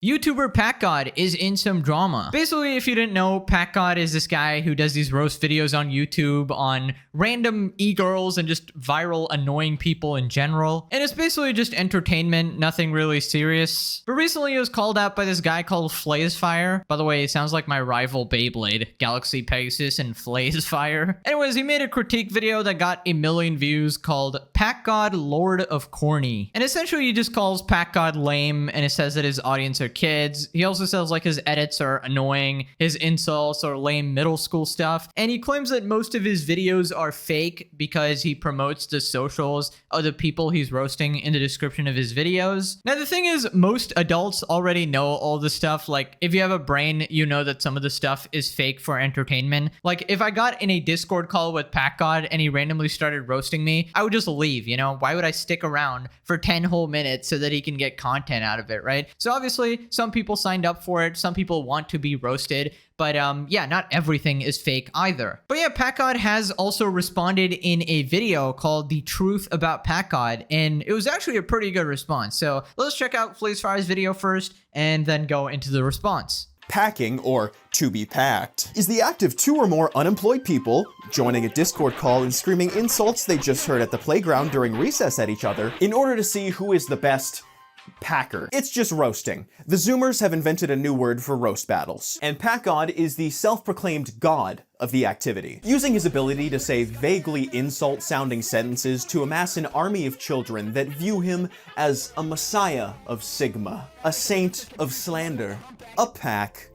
YouTuber Packgod is in some drama. Basically, if you didn't know, Packgod is this guy who does these roast videos on YouTube on random e-girls and just viral annoying people in general. And it's basically just entertainment, nothing really serious. But recently he was called out by this guy called Flazefire. By the way, it sounds like my rival Beyblade, Galaxy Pegasus and Flazefire. Anyways, he made a critique video that got 1 million views called Packgod Lord of Corny. And essentially he just calls Packgod lame, and it says that his audience are kids. He also says like his edits are annoying, his insults are lame middle school stuff, and he claims that most of his videos are fake because he promotes the socials of the people he's roasting in the description of his videos. Now the thing is, most adults already know all this stuff. Like if you have a brain, you know that some of the stuff is fake for entertainment. Like if I got in a Discord call with Packgod and he randomly started roasting me, I would just leave, you know? Why would I stick around for 10 whole minutes so that he can get content out of it, right? So obviously some people signed up for it, some people want to be roasted, but yeah, not everything is fake either. But yeah, Packgod has also responded in a video called The Truth About Packgod, and it was actually a pretty good response. So let's check out Flazefire's video first and then go into the response. Packing, or to be packed, is the act of 2 or more unemployed people joining a Discord call and screaming insults they just heard at the playground during recess at each other in order to see who is the best packer. It's just roasting. The Zoomers have invented a new word for roast battles, and Packgod is the self-proclaimed god of the activity, using his ability to say vaguely insult-sounding sentences to amass an army of children that view him as a messiah of Sigma, a saint of slander, a Pack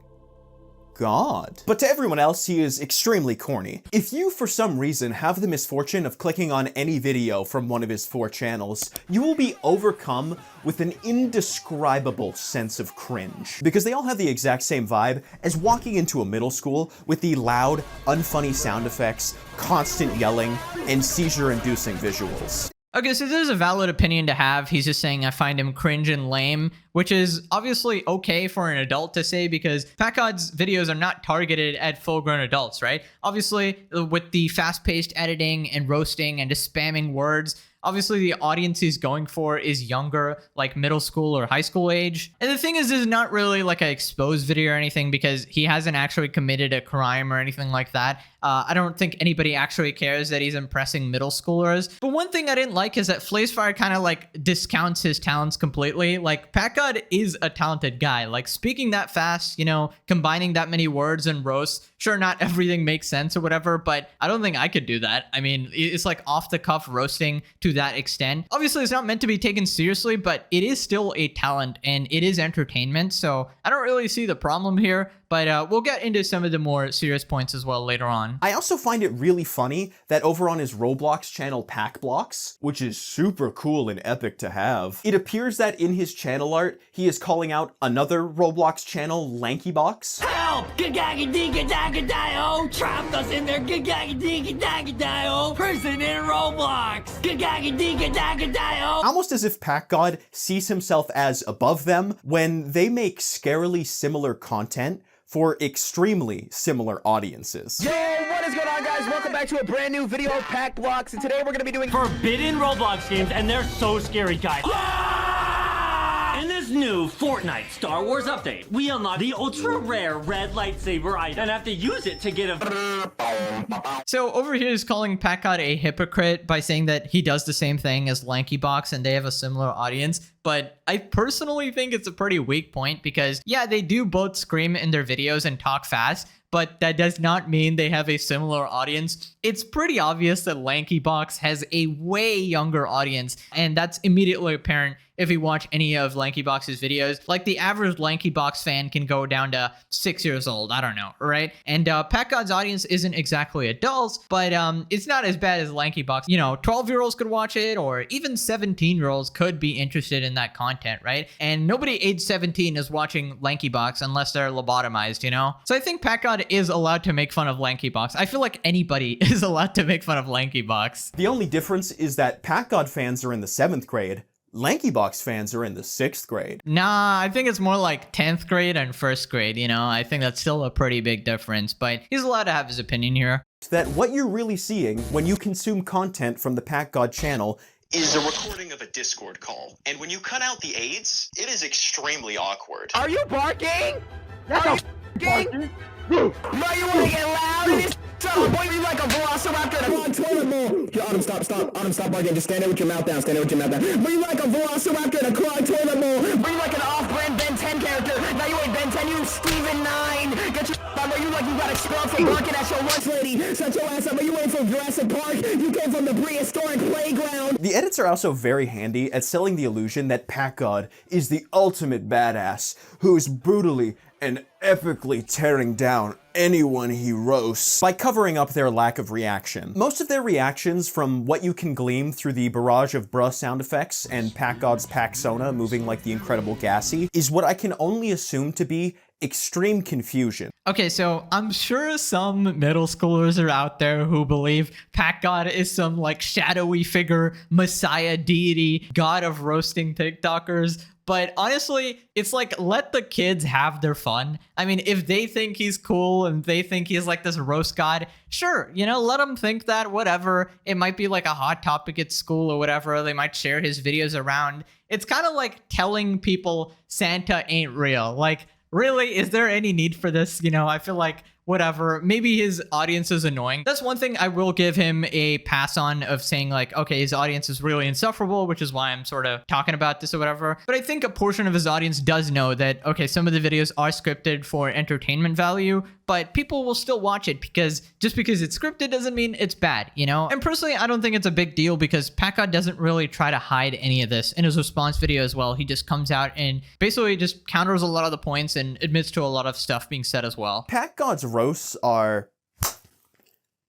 God. But to everyone else, he is extremely corny. If you, for some reason, have the misfortune of clicking on any video from one of his 4 channels, you will be overcome with an indescribable sense of cringe. Because they all have the exact same vibe as walking into a middle school with the loud, unfunny sound effects, constant yelling, and seizure-inducing visuals. Okay, so this is a valid opinion to have. He's just saying I find him cringe and lame, which is obviously okay for an adult to say because Packgod's videos are not targeted at full-grown adults, right? Obviously, with the fast-paced editing and roasting and just spamming words, obviously the audience he's going for is younger, like middle school or high school age. And the thing is, this is not really like an exposed video or anything because he hasn't actually committed a crime or anything like that. I don't think anybody actually cares that he's impressing middle schoolers. But one thing I didn't like is that Flazefire kind of like discounts his talents completely. Like Packgod is a talented guy. Like speaking that fast, you know, combining that many words and roasts. Sure, not everything makes sense or whatever, but I don't think I could do that. I mean, it's like off the cuff roasting to that extent. Obviously, it's not meant to be taken seriously, but it is still a talent and it is entertainment. So I don't really see the problem here. But we'll get into some of the more serious points as well later on. I also find it really funny that over on his Roblox channel Packblocks, which is super cool and epic to have, it appears that in his channel art, he is calling out another Roblox channel, Lankybox. Help! Gagagagadagadao! Trapped us in their gagagagadagadao! Prison in Roblox! Gagagagadagadao! Almost as if Packgod sees himself as above them when they make scarily similar content for extremely similar audiences. Yo, what is going on, guys? Welcome back to a brand new video of Packblocks, and today we're going to be doing Forbidden Roblox games, and they're so scary, guys. In this new Fortnite Star Wars update, we unlock the ultra-rare red lightsaber item and have to use it to get a... So over here is calling Packgod a hypocrite by saying that he does the same thing as Lankybox and they have a similar audience. But I personally think it's a pretty weak point because, yeah, they do both scream in their videos and talk fast, but that does not mean they have a similar audience. It's pretty obvious that Lankybox has a way younger audience, and that's immediately apparent if you watch any of Lankybox's videos. Like the average Lankybox fan can go down to 6 years old, I don't know, right? And Packgod's audience isn't exactly adults, but it's not as bad as Lankybox. You know, 12-year-olds could watch it, or even 17-year-olds could be interested in that content, right? And nobody age 17 is watching Lankybox unless they're lobotomized, you know? So I think Packgod is allowed to make fun of Lankybox. I feel like anybody is allowed to make fun of Lankybox. The only difference is that Packgod fans are in the 7th grade, Lankybox fans are in the 6th grade. Nah, I think it's more like 10th grade and 1st grade, you know? I think that's still a pretty big difference, but he's allowed to have his opinion here. That what you're really seeing when you consume content from the Packgod channel is a recording of a Discord call. And when you cut out the aids, it is extremely awkward. Are you barking? Are you barking? No, you wanna get loud in this? So, boy, you like a velociraptor in a toilet bowl. Here, Autumn, stop barking. Just stand there with your mouth down. Boy, you like a velociraptor in a clogged toilet bowl. Boy, you like an off-brand Ben 10 character. Now you ain't Ben 10, you Steven 9. Get your on where you like you got expelled for barking at your lunch lady. Shut your ass up, but you ain't from Jurassic Park. You came from the prehistoric playground. The edits are also very handy at selling the illusion that Packgod is the ultimate badass who is brutally and epically tearing down anyone he roasts by covering up their lack of reaction. Most of their reactions, from what you can glean through the barrage of bruh sound effects and Packgod's Packsona moving like the Incredible Gassy, is what I can only assume to be extreme confusion. Okay, so I'm sure some middle schoolers are out there who believe Packgod is some like shadowy figure, messiah deity, god of roasting TikTokers. But honestly, it's like, let the kids have their fun. I mean, if they think he's cool and they think he's like this roast god, sure, you know, let them think that, whatever. It might be like a hot topic at school or whatever. They might share his videos around. It's kind of like telling people Santa ain't real. Like, really, is there any need for this? You know, I feel like whatever, maybe his audience is annoying. That's one thing I will give him a pass on, of saying like, okay, his audience is really insufferable, which is why I'm sort of talking about this or whatever. But I think a portion of his audience does know that, okay, some of the videos are scripted for entertainment value, but people will still watch it because just because it's scripted doesn't mean it's bad, you know? And personally, I don't think it's a big deal because Packgod doesn't really try to hide any of this in his response video as well. He just comes out and basically just counters a lot of the points and admits to a lot of stuff being said as well. Packgod's roasts are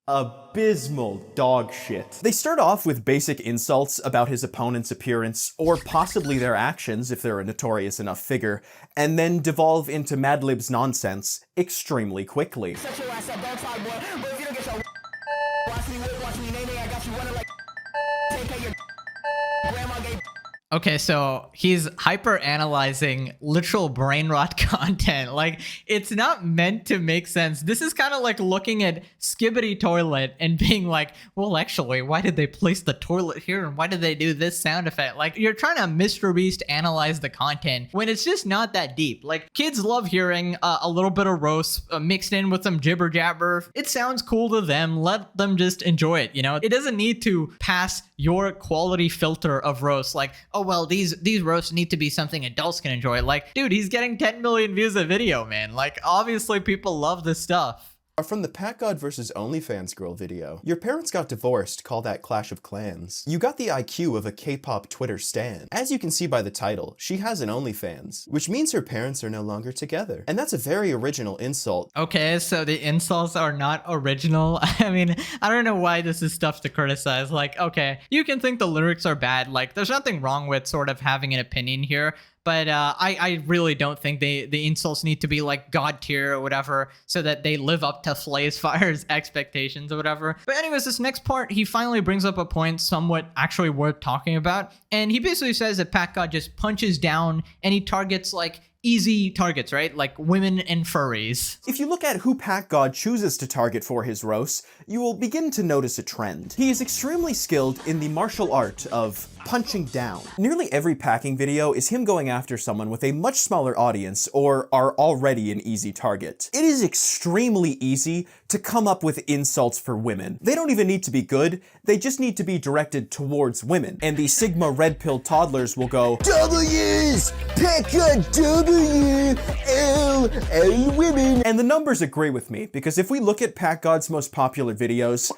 abysmal dog shit. They start off with basic insults about his opponent's appearance, or possibly their actions if they're a notorious enough figure, and then devolve into Mad Lib's nonsense extremely quickly. Shut your ass up, don't talk, boy. But if you don't get your watch me, nay, I got you running like take care your grandma gave. Okay, so he's hyper analyzing literal brain rot content. Like, it's not meant to make sense. This is kind of like looking at Skibbity Toilet and being like, well, actually, why did they place the toilet here? And why did they do this sound effect? Like, you're trying to Mr. Beast analyze the content when it's just not that deep. Like, kids love hearing a little bit of roast mixed in with some jibber jabber. It sounds cool to them. Let them just enjoy it, you know? It doesn't need to pass your quality filter of roast. Like, oh, well, these roasts need to be something adults can enjoy. Like, dude, he's getting 10 million views a video, man. Like, obviously people love this stuff. From the Packgod vs. OnlyFans girl video. Your parents got divorced, call that Clash of Clans. You got the IQ of a K-pop Twitter stan. As you can see by the title, she has an OnlyFans, which means her parents are no longer together. And that's a very original insult. Okay, so the insults are not original. I mean, I don't know why this is stuff to criticize. Like, okay, you can think the lyrics are bad. Like, there's nothing wrong with sort of having an opinion here. But I really don't think the insults need to be like God tier or whatever so that they live up to Flays Fire's expectations or whatever. But anyways, this next part, he finally brings up a point somewhat actually worth talking about. And he basically says that Packgod just punches down and he targets like easy targets, right? Like women and furries. If you look at who Packgod chooses to target for his roasts, you will begin to notice a trend. He is extremely skilled in the martial art of punching down. Nearly every packing video is him going after someone with a much smaller audience or are already an easy target. It is extremely easy to come up with insults for women. They don't even need to be good, they just need to be directed towards women. And the Sigma red pill toddlers will go, W's! Packgod W! L women! And the numbers agree with me, because if we look at Packgod's most popular videos,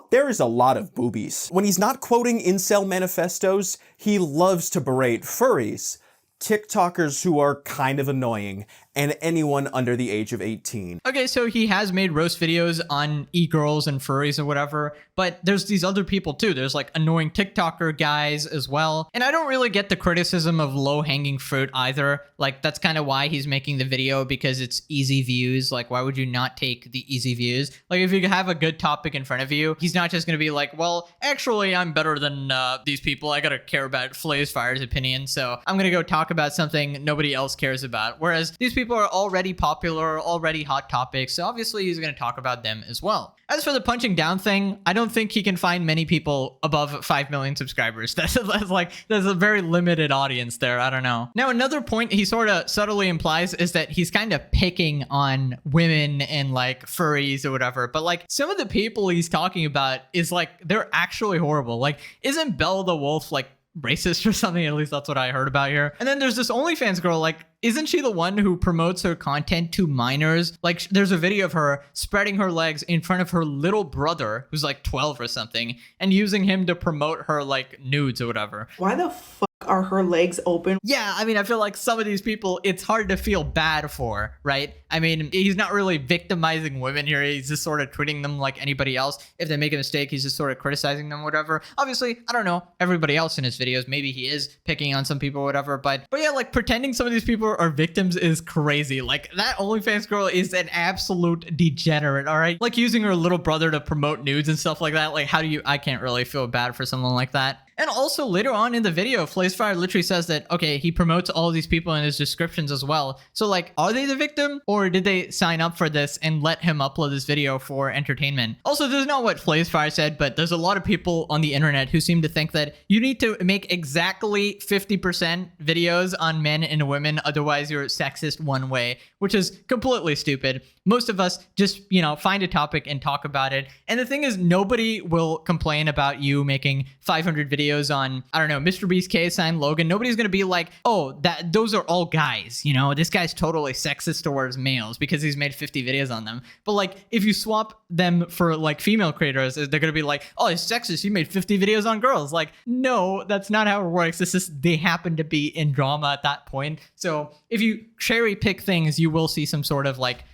there is a lot of boobies. When he's not quoting incel manifestos, he loves to berate furries, TikTokers who are kind of annoying, and anyone under the age of 18. Okay, so he has made roast videos on e-girls and furries or whatever, but there's these other people too. There's like annoying TikToker guys as well. And I don't really get the criticism of low-hanging fruit either. Like, that's kind of why he's making the video, because it's easy views. Like, why would you not take the easy views? Like, if you have a good topic in front of you, he's not just gonna be like, well, actually, I'm better than these people. I gotta care about Flays Fire's opinion, so I'm gonna go talk talk about something nobody else cares about. Whereas these people are already popular, already hot topics, so obviously he's going to talk about them as well. As for the punching down thing, I don't think he can find many people above 5 million subscribers. That's a very limited audience there. I don't know. Now, another point he sort of subtly implies is that he's kind of picking on women and like furries or whatever. But like some of the people he's talking about is like, they're actually horrible. Like, isn't Belle the Wolf like racist or something? At least that's what I heard about here. And then there's this OnlyFans girl, like, isn't she the one who promotes her content to minors? Like, there's a video of her spreading her legs in front of her little brother, who's like 12 or something, and using him to promote her like nudes or whatever. Why the fuck are her legs open? Yeah, I mean, I feel like some of these people, it's hard to feel bad for, right? I mean, he's not really victimizing women here. He's just sort of treating them like anybody else. If they make a mistake, he's just sort of criticizing them, whatever. Obviously, I don't know everybody else in his videos. Maybe he is picking on some people or whatever. But yeah, like pretending some of these people are victims is crazy. Like that OnlyFans girl is an absolute degenerate, all right? Like using her little brother to promote nudes and stuff like that. Like I can't really feel bad for someone like that. And also later on in the video, FlazeFire literally says that, okay, he promotes all these people in his descriptions as well. So like, are they the victim or did they sign up for this and let him upload this video for entertainment? Also, this is not what FlazeFire said, but there's a lot of people on the internet who seem to think that you need to make exactly 50% videos on men and women. Otherwise you're sexist one way, which is completely stupid. Most of us just, find a topic and talk about it. And the thing is, nobody will complain about you making 500 videos on, I don't know, Mr. Beast, KSI, Logan. Nobody's going to be like, oh, those are all guys. This guy's totally sexist towards males because he's made 50 videos on them. But like, if you swap them for like female creators, they're going to be like, oh, he's sexist. You made 50 videos on girls. Like, no, that's not how it works. It's just they happen to be in drama at that point. So if you cherry pick things, you will see some sort of like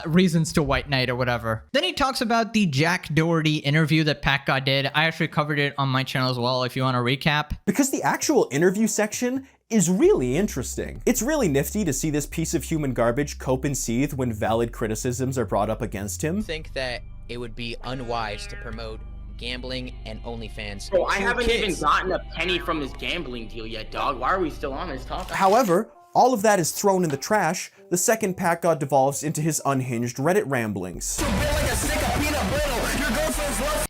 reasons to white knight or whatever. Then he talks about the Jack Doherty interview that Packgod did. I actually covered it on my channel as well if you want to recap. Because the actual interview section is really interesting. It's really nifty to see this piece of human garbage cope and seethe when valid criticisms are brought up against him. I think that it would be unwise to promote gambling and OnlyFans. Bro, I haven't even gotten a penny from this gambling deal yet, dog. Why are we still on this topic? However, all of that is thrown in the trash the second Packgod devolves into his unhinged Reddit ramblings.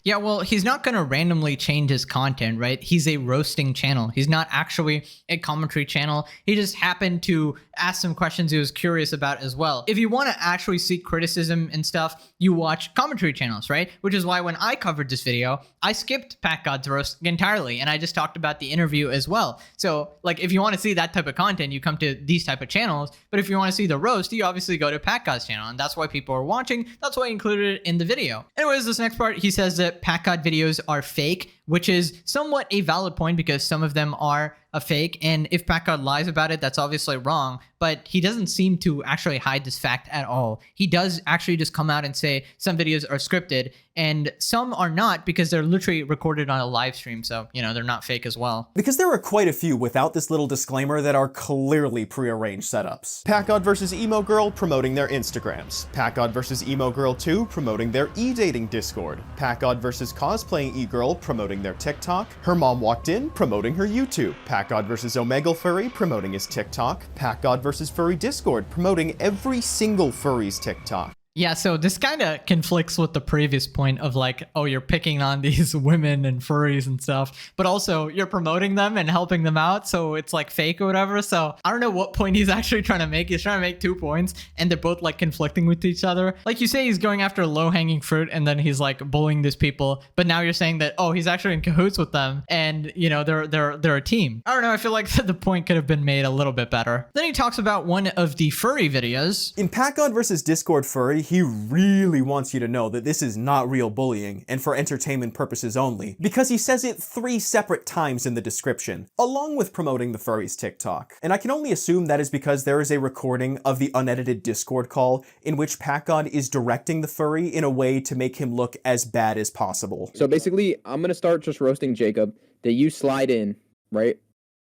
Yeah, well, he's not going to randomly change his content, right? He's a roasting channel. He's not actually a commentary channel. He just happened to ask some questions he was curious about as well. If you want to actually seek criticism and stuff, you watch commentary channels, right? Which is why when I covered this video, I skipped Packgod's roast entirely, and I just talked about the interview as well. So, like, if you want to see that type of content, you come to these type of channels. But if you want to see the roast, you obviously go to Packgod's channel, and that's why people are watching. That's why I included it in the video. Anyways, this next part, he says that Packgod videos are fake, which is somewhat a valid point because some of them are a fake, and if Packgod lies about it, that's obviously wrong, but he doesn't seem to actually hide this fact at all. He does actually just come out and say some videos are scripted, and some are not because they're literally recorded on a live stream, so, they're not fake as well. Because there are quite a few without this little disclaimer that are clearly prearranged setups. Packgod versus Emo Girl promoting their Instagrams. Packgod versus Emo Girl 2 promoting their e-dating Discord. Packgod versus Cosplaying E-Girl promoting their TikTok. Her Mom Walked In promoting her YouTube. Packgod versus Omegle Furry promoting his TikTok. Packgod versus Furry Discord promoting every single furry's TikTok. Yeah, so this kind of conflicts with the previous point of like, oh, you're picking on these women and furries and stuff, but also you're promoting them and helping them out, so it's like fake or whatever. So I don't know what point he's actually trying to make. He's trying to make 2 points, and they're both like conflicting with each other. Like you say, he's going after low-hanging fruit, and then he's like bullying these people, but now you're saying that, oh, he's actually in cahoots with them, and they're a team. I don't know. I feel like the point could have been made a little bit better. Then he talks about one of the furry videos. In Packgod versus Discord Furry, he really wants you to know that this is not real bullying and for entertainment purposes only, because he says it 3 separate times in the description, along with promoting the furry's TikTok. And I can only assume that is because there is a recording of the unedited Discord call in which Packgod is directing the furry in a way to make him look as bad as possible. So basically, I'm gonna start just roasting Jacob, that you slide in, right?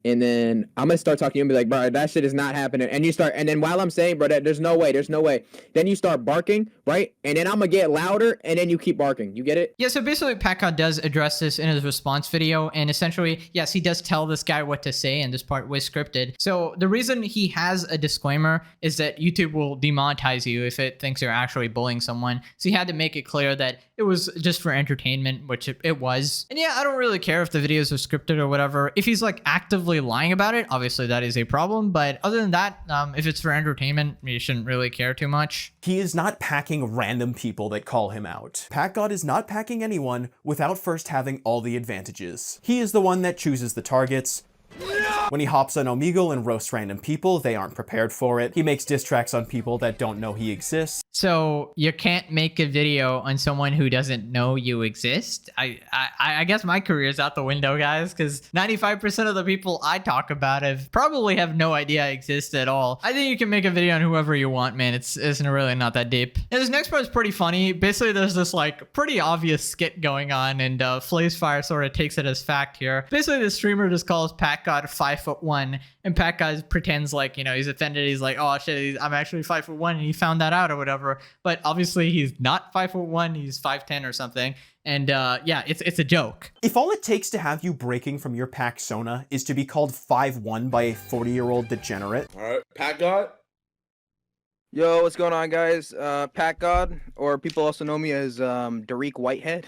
And then I'm gonna start talking to you and be like, bro, that shit is not happening. And you start, and then while I'm saying, bro, there's no way, then you start barking, right? And then I'm gonna get louder, and then you keep barking. You get it? Yeah, so basically Packgod does address this in his response video, and essentially, yes, he does tell this guy what to say, and this part was scripted. So the reason he has a disclaimer is that YouTube will demonetize you if it thinks you're actually bullying someone. So he had to make it clear that it was just for entertainment, which it was. And yeah, I don't really care if the videos are scripted or whatever. If he's like actively lying about it, obviously that is a problem. But other than that, if it's for entertainment, you shouldn't really care too much. He is not packing random people that call him out. Packgod is not packing anyone without first having all the advantages. He is the one that chooses the targets. When he hops on Omegle and roasts random people, they aren't prepared for it. He makes diss tracks on people that don't know he exists. So you can't make a video on someone who doesn't know you exist? I guess my career's out the window, guys, because 95% of the people I talk about probably have no idea I exist at all. I think you can make a video on whoever you want, man. It's really not that deep. And this next part is pretty funny. Basically, there's this like pretty obvious skit going on, and Flazefire sort of takes it as fact here. Basically, the streamer just calls Packgod 5'1", and Packgod pretends like, you know, he's offended. He's like, oh shit, I'm actually 5'1", and he found that out or whatever. But obviously he's not 5'1", he's 5'10" or something. And yeah, it's a joke. If all it takes to have you breaking from your Packsona is to be called 5'1" by a 40-year-old degenerate. All right, Packgod. Yo, what's going on, guys? Packgod, or people also know me as Derek Whitehead.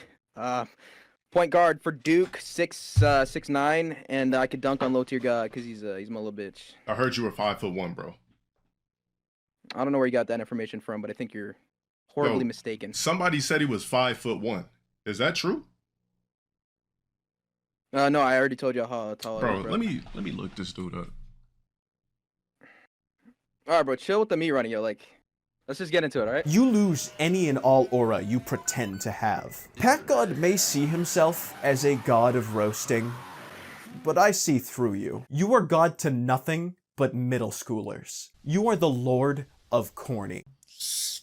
Point guard for Duke, 6'9", and I could dunk on low tier guy because he's my little bitch. I heard you were 5'1", bro. I don't know where you got that information from, but I think you're horribly mistaken. Somebody said he was 5'1". Is that true? No, I already told you how tall I am, bro. Let me look this dude up. All right, bro, chill with the me running, yo. Like, let's just get into it, all right? You lose any and all aura you pretend to have. Packgod may see himself as a god of roasting, but I see through you. You are god to nothing but middle schoolers. You are the lord of corny.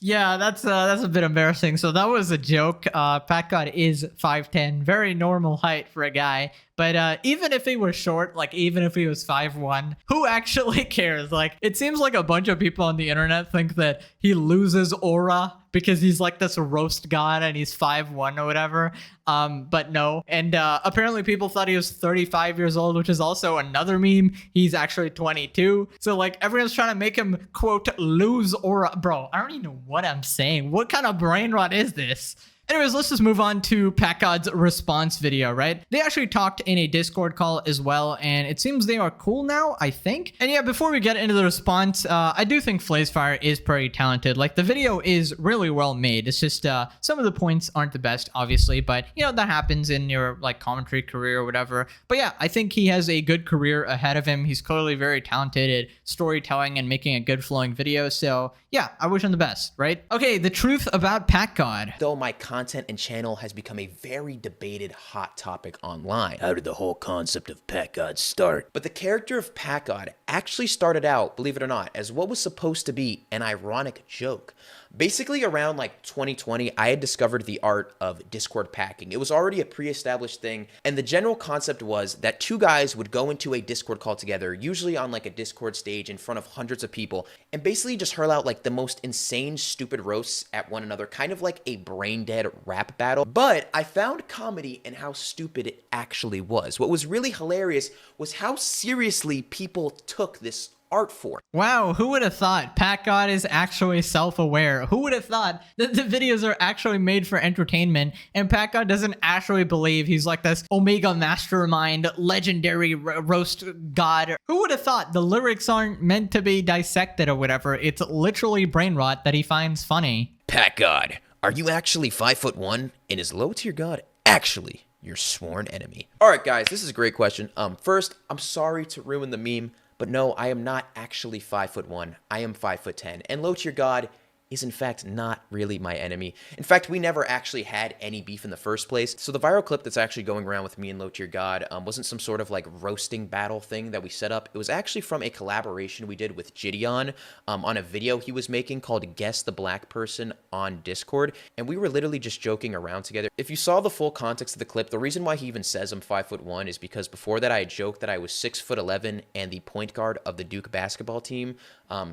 Yeah, that's a bit embarrassing. So that was a joke. Packgod is 5'10", very normal height for a guy. But even if he was short, like even if he was 5'1", who actually cares? Like, it seems like a bunch of people on the internet think that he loses aura because he's like this roast god and he's 5'1" or whatever. But no. And apparently people thought he was 35 years old, which is also another meme. He's actually 22. So like everyone's trying to make him, quote, lose aura. Bro, I don't even know what I'm saying. What kind of brain rot is this? Anyways, let's just move on to Packgod's response video, right? They actually talked in a Discord call as well, and it seems they are cool now, I think. And yeah, before we get into the response, I do think Flazefire is pretty talented. Like, the video is really well made. It's just some of the points aren't the best, obviously, but you know, that happens in your like commentary career or whatever. But yeah, I think he has a good career ahead of him. He's clearly very talented at storytelling and making a good flowing video. So yeah, I wish him the best, right? Okay, the truth about Packgod. Though my content and channel has become a very debated hot topic online. How did the whole concept of Packgod start? But the character of Packgod actually started out, believe it or not, as what was supposed to be an ironic joke. Basically, around like 2020, I had discovered the art of Discord packing. It was already a pre-established thing, and the general concept was that two guys would go into a Discord call together, usually on like a Discord stage in front of hundreds of people, and basically just hurl out like the most insane, stupid roasts at one another, kind of like a brain-dead rap battle. But I found comedy in how stupid it actually was. What was really hilarious was how seriously people took this art for. Wow, who would have thought Packgod is actually self-aware? Who would have thought that the videos are actually made for entertainment and Packgod doesn't actually believe he's like this Omega mastermind, legendary roast god? Who would have thought the lyrics aren't meant to be dissected or whatever? It's literally brain rot that he finds funny. Packgod, are you actually 5'1", and is low tier god actually your sworn enemy? All right, guys, this is a great question. First, I'm sorry to ruin the meme, but no, I am not actually 5'1". I am 5'10", and low tier god is in fact not really my enemy. In fact, we never actually had any beef in the first place. So the viral clip that's actually going around with me and Low Tier God wasn't some sort of like roasting battle thing that we set up. It was actually from a collaboration we did with Gideon on a video he was making called Guess the Black Person on Discord. And we were literally just joking around together. If you saw the full context of the clip, the reason why he even says I'm 5'1" is because before that I had joked that I was 6'11" and the point guard of the Duke basketball team.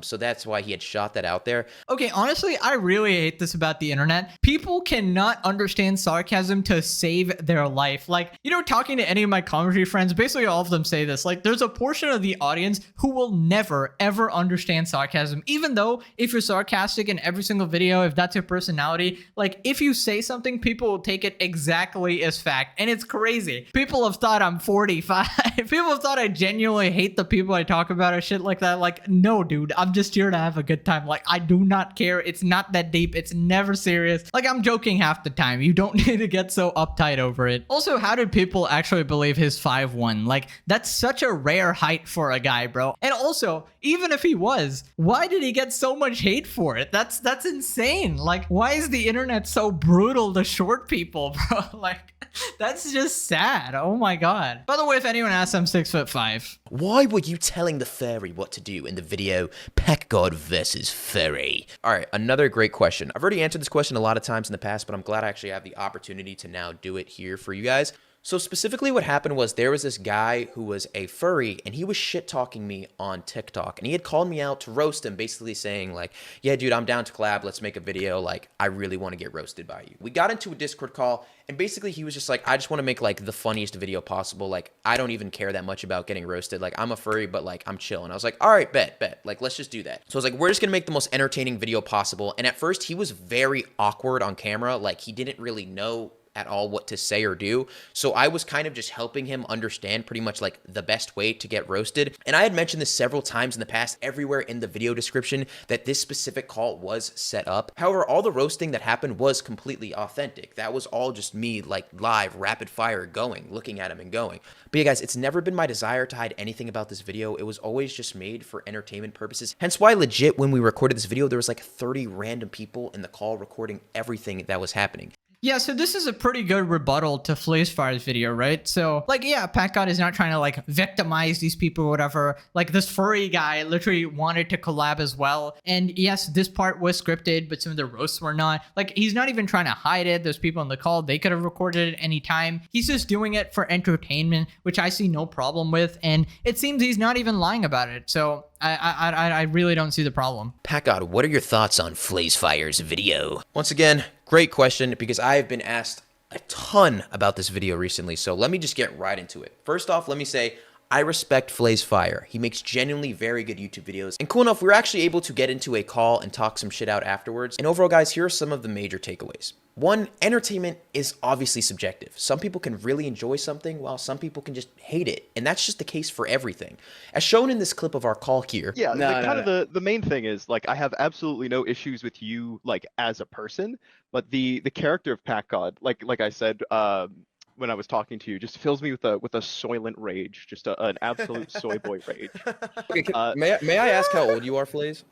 So that's why he had shot that out there. Okay, honestly, I really hate this about the internet. People cannot understand sarcasm to save their life. Like, you know, talking to any of my commentary friends, basically all of them say this. Like, there's a portion of the audience who will never, ever understand sarcasm. Even though if you're sarcastic in every single video, if that's your personality, like, if you say something, people will take it exactly as fact. And it's crazy. People have thought I'm 45. People have thought I genuinely hate the people I talk about or shit like that. Like, no, dude. I'm just here to have a good time. Like, I do not care. It's not that deep. It's never serious. Like, I'm joking half the time. You don't need to get so uptight over it. Also, how did people actually believe his 5'1"? Like, that's such a rare height for a guy, bro. And also, even if he was, why did he get so much hate for it? That's insane. Like, why is the internet so brutal to short people, bro? Like, that's just sad. Oh my god. By the way, if anyone asks, I'm 6'5". Why were you telling the fairy what to do in the video Packgod versus Fairy? All right, another great question. I've already answered this question a lot of times in the past, but I'm glad I actually have the opportunity to now do it here for you guys. So specifically what happened was there was this guy who was a furry and he was shit-talking me on TikTok. And he had called me out to roast him, basically saying like, yeah, dude, I'm down to collab. Let's make a video. Like, I really want to get roasted by you. We got into a Discord call and basically he was just like, I just want to make like the funniest video possible. Like, I don't even care that much about getting roasted. Like, I'm a furry, but like, I'm chill. And I was like, all right, bet. Like, let's just do that. So I was like, we're just going to make the most entertaining video possible. And at first he was very awkward on camera. Like, he didn't really know at all what to say or do. So I was kind of just helping him understand pretty much like the best way to get roasted. And I had mentioned this several times in the past, everywhere in the video description, that this specific call was set up. However, all the roasting that happened was completely authentic. That was all just me like live, rapid fire going, looking at him and going. But yeah, guys, it's never been my desire to hide anything about this video. It was always just made for entertainment purposes. Hence why legit, when we recorded this video, there was like 30 random people in the call recording everything that was happening. Yeah, so this is a pretty good rebuttal to Flazefire's video, right? So, like, yeah, Packgod is not trying to, like, victimize these people or whatever. Like, this furry guy literally wanted to collab as well. And yes, this part was scripted, but some of the roasts were not. Like, he's not even trying to hide it. There's people on the call. They could have recorded it any time. He's just doing it for entertainment, which I see no problem with. And it seems he's not even lying about it. So I really don't see the problem. Packgod, what are your thoughts on Flazefire's video? Once again, great question, because I have been asked a ton about this video recently, so let me just get right into it. First off, let me say, I respect Flazefire. He makes genuinely very good YouTube videos. And cool enough, we were actually able to get into a call and talk some shit out afterwards. And overall, guys, here are some of the major takeaways. One, entertainment is obviously subjective. Some people can really enjoy something while some people can just hate it. And that's just the case for everything. As shown in this clip of our call here. Yeah, the main thing is, like, I have absolutely no issues with you, like, as a person, but the character of Packgod, like I said, when I was talking to you, just fills me with a soylent rage, just an absolute soy boy rage. Okay, may I ask how old you are, Flaze?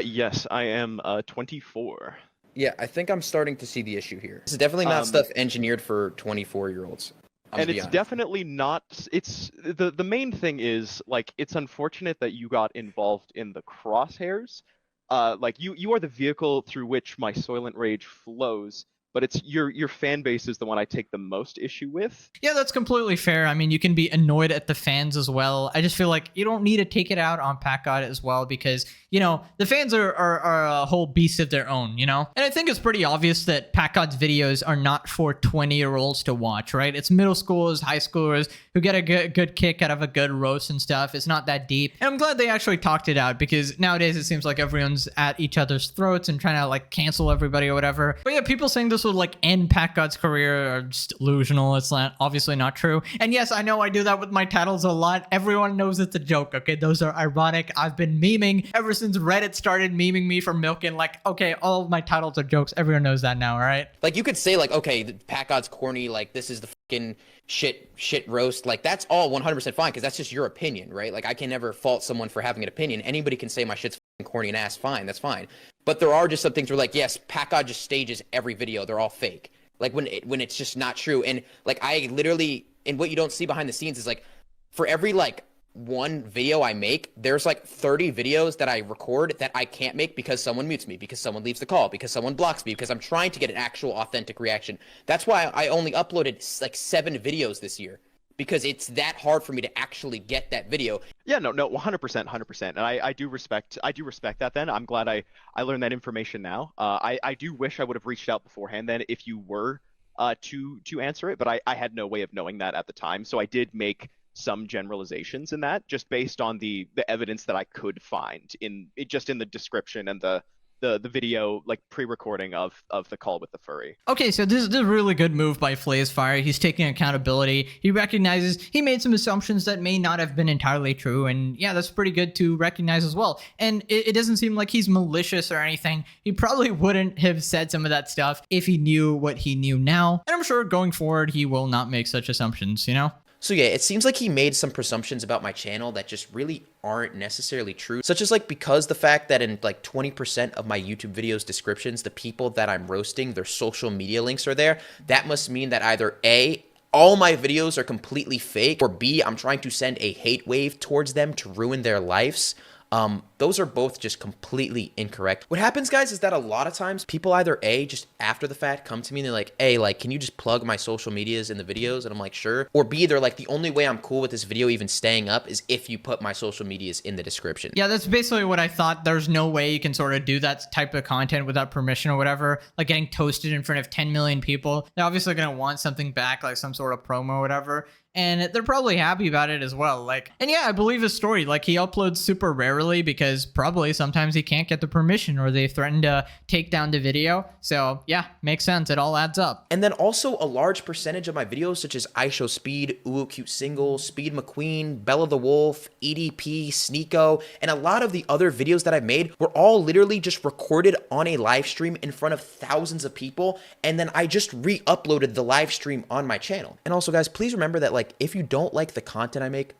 Yes, I am 24. Yeah, I think I'm starting to see the issue here. This is definitely not stuff engineered for 24-year-olds. And it's definitely not. It's the main thing is, like, it's unfortunate that you got involved in the crosshairs. Like, you are the vehicle through which my soylent rage flows. But it's your fan base is the one I take the most issue with. Yeah, that's completely fair. I mean, you can be annoyed at the fans as well. I just feel like you don't need to take it out on Packgod as well because, you know, the fans are a whole beast of their own, you know? And I think it's pretty obvious that Packgod's videos are not for 20-year-olds to watch, right? It's middle schoolers, high schoolers who get a good kick out of a good roast and stuff. It's not that deep. And I'm glad they actually talked it out because nowadays it seems like everyone's at each other's throats and trying to, like, cancel everybody or whatever. But yeah, people saying this would, like, end Packgod's career are just delusional. It's not, obviously not true. And yes, I know I do that with my titles a lot. Everyone knows it's a joke, okay? Those are ironic. I've been memeing ever since Reddit started memeing me for milking. Like, okay, all of my titles are jokes. Everyone knows that now, all right? Like, you could say, like, okay, Packgod's corny, like, this is the fucking shit roast. Like, that's all 100% fine, because that's just your opinion, right? Like, I can never fault someone for having an opinion. Anybody can say my shit's corny and ass, fine, that's fine. But there are just some things where like, yes, Packgod just stages every video. They're all fake. Like when it's just not true. And like I literally, and what you don't see behind the scenes is like, for every like one video I make, there's like 30 videos that I record that I can't make because someone mutes me, because someone leaves the call, because someone blocks me, because I'm trying to get an actual authentic reaction. That's why I only uploaded like 7 videos this year, because it's that hard for me to actually get that video. Yeah, no, 100%. And I do respect that then. I'm glad I learned that information now. I do wish I would have reached out beforehand then if you were to answer it, but I had no way of knowing that at the time. So I did make some generalizations in that, just based on the evidence that I could find in the description and the video, like pre-recording of the call with the furry. Okay, so this is a really good move by FlazeFire. He's taking accountability. He recognizes he made some assumptions that may not have been entirely true, and yeah, that's pretty good to recognize as well. And it doesn't seem like he's malicious or anything. He probably wouldn't have said some of that stuff if he knew what he knew now. And I'm sure going forward, he will not make such assumptions, you know? So yeah, it seems like he made some presumptions about my channel that just really aren't necessarily true, such as like because the fact that in like 20% of my YouTube videos descriptions, the people that I'm roasting, their social media links are there. That must mean that either A, all my videos are completely fake, or B, I'm trying to send a hate wave towards them to ruin their lives. Those are both just completely incorrect. What happens, guys, is that a lot of times people either A, just after the fact come to me and they're like, hey, like, can you just plug my social medias in the videos? And I'm like, sure. Or B, they're like, the only way I'm cool with this video even staying up is if you put my social medias in the description. Yeah, that's basically what I thought. There's no way you can sort of do that type of content without permission or whatever, like getting toasted in front of 10 million people. They're obviously going to want something back, like some sort of promo or whatever. And they're probably happy about it as well. Like, and yeah, I believe his story. Like, he uploads super rarely because probably sometimes he can't get the permission or they threaten to take down the video. So yeah, makes sense. It all adds up. And then also a large percentage of my videos, such as I Show Speed, Ooh Cute Single, Speed McQueen, Bella the Wolf, EDP, Sneeko, and a lot of the other videos that I've made were all literally just recorded on a live stream in front of thousands of people. And then I just re-uploaded the live stream on my channel. And also, guys, please remember that, like, if you don't like the content I make,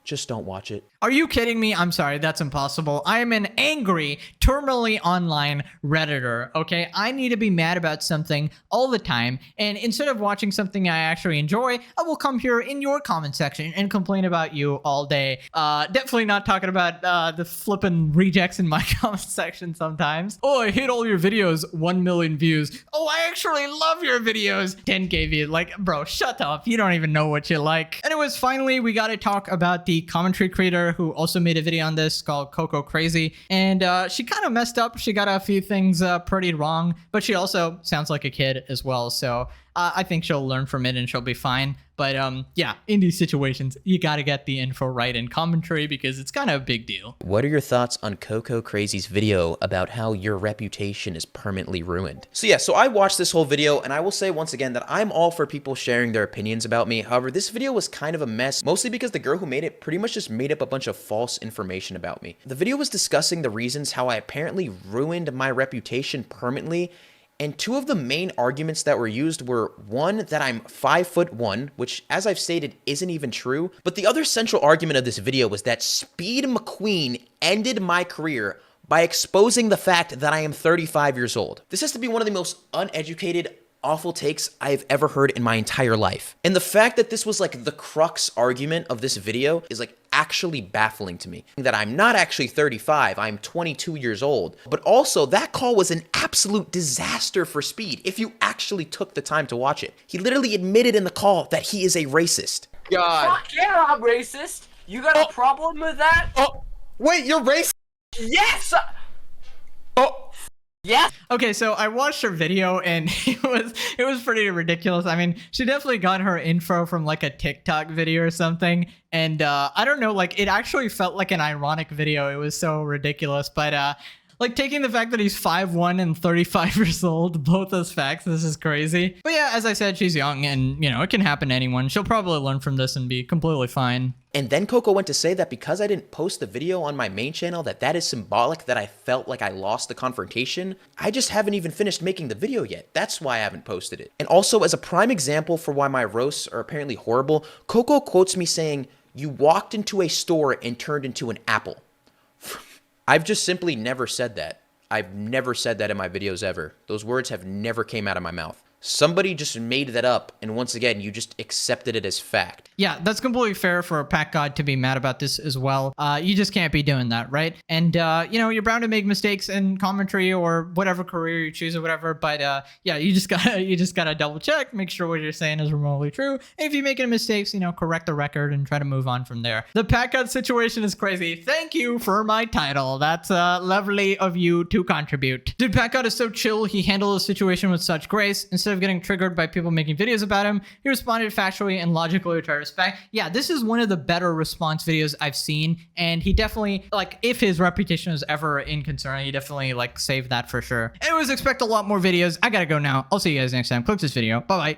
just don't watch it. Are you kidding me? I'm sorry, that's impossible. I am an angry, terminally online Redditor, okay? I need to be mad about something all the time, and instead of watching something I actually enjoy, I will come here in your comment section and complain about you all day. Definitely not talking about the flippin' rejects in my comment section sometimes. Oh, I hate all your videos, 1 million views. Oh, I actually love your videos, 10K views. Like, bro, shut up. You don't even know what you like. Anyways, finally, we gotta talk about the commentary creator who also made a video on this called Coco Crazy, and she kind of messed up. She got a few things pretty wrong, but she also sounds like a kid as well, so I think she'll learn from it and she'll be fine. But yeah, in these situations, you gotta get the info right in commentary because it's kind of a big deal. What are your thoughts on Coco Crazy's video about how your reputation is permanently ruined? So yeah, so I watched this whole video, and I will say once again that I'm all for people sharing their opinions about me. However, this video was kind of a mess, mostly because the girl who made it pretty much just made up a bunch of false information about me. The video was discussing the reasons how I apparently ruined my reputation permanently. And two of the main arguments that were used were, one, that I'm 5'1", which, as I've stated, isn't even true. But the other central argument of this video was that Speed McQueen ended my career by exposing the fact that I am 35 years old. This has to be one of the most uneducated, awful takes I've ever heard in my entire life. And the fact that this was like the crux argument of this video is like actually baffling to me. That I'm not actually 35, I'm 22 years old. But also, that call was an absolute disaster for Speed if you actually took the time to watch it. He literally admitted in the call that he is a racist. God. Fuck yeah, I'm racist. You got a problem with that? Oh, wait, you're racist? Yes! Oh. Yeah. Okay, so I watched her video and it was pretty ridiculous. I mean, she definitely got her info from like a TikTok video or something. And I don't know, like it actually felt like an ironic video. It was so ridiculous. But like taking the fact that he's 5'1" and 35 years old, both as facts, this is crazy. But yeah, as I said, she's young and, you know, it can happen to anyone. She'll probably learn from this and be completely fine. And then Coco went to say that because I didn't post the video on my main channel, that is symbolic that I felt like I lost the confrontation. I just haven't even finished making the video yet. That's why I haven't posted it. And also, as a prime example for why my roasts are apparently horrible, Coco quotes me saying, "You walked into a store and turned into an apple." I've just simply never said that. I've never said that in my videos ever. Those words have never came out of my mouth. Somebody just made that up, and once again, you just accepted it as fact. Yeah, that's completely fair for Packgod to be mad about this as well. You just can't be doing that, right? And, you know, you're bound to make mistakes in commentary or whatever career you choose or whatever. But, yeah, you just gotta double check, make sure what you're saying is remotely true. And if you make any mistakes, you know, correct the record and try to move on from there. The Packgod situation is crazy. Thank you for my title. That's lovely of you to contribute. Dude, Packgod is so chill. He handled the situation with such grace. Instead of getting triggered by people making videos about him, he responded factually and logically with respect. Yeah, this is one of the better response videos I've seen, and he definitely, like, if his reputation is ever in concern, he definitely, like, saved that for sure. Anyways, expect a lot more videos. I gotta go now. I'll see you guys next time. Click this video. Bye-bye.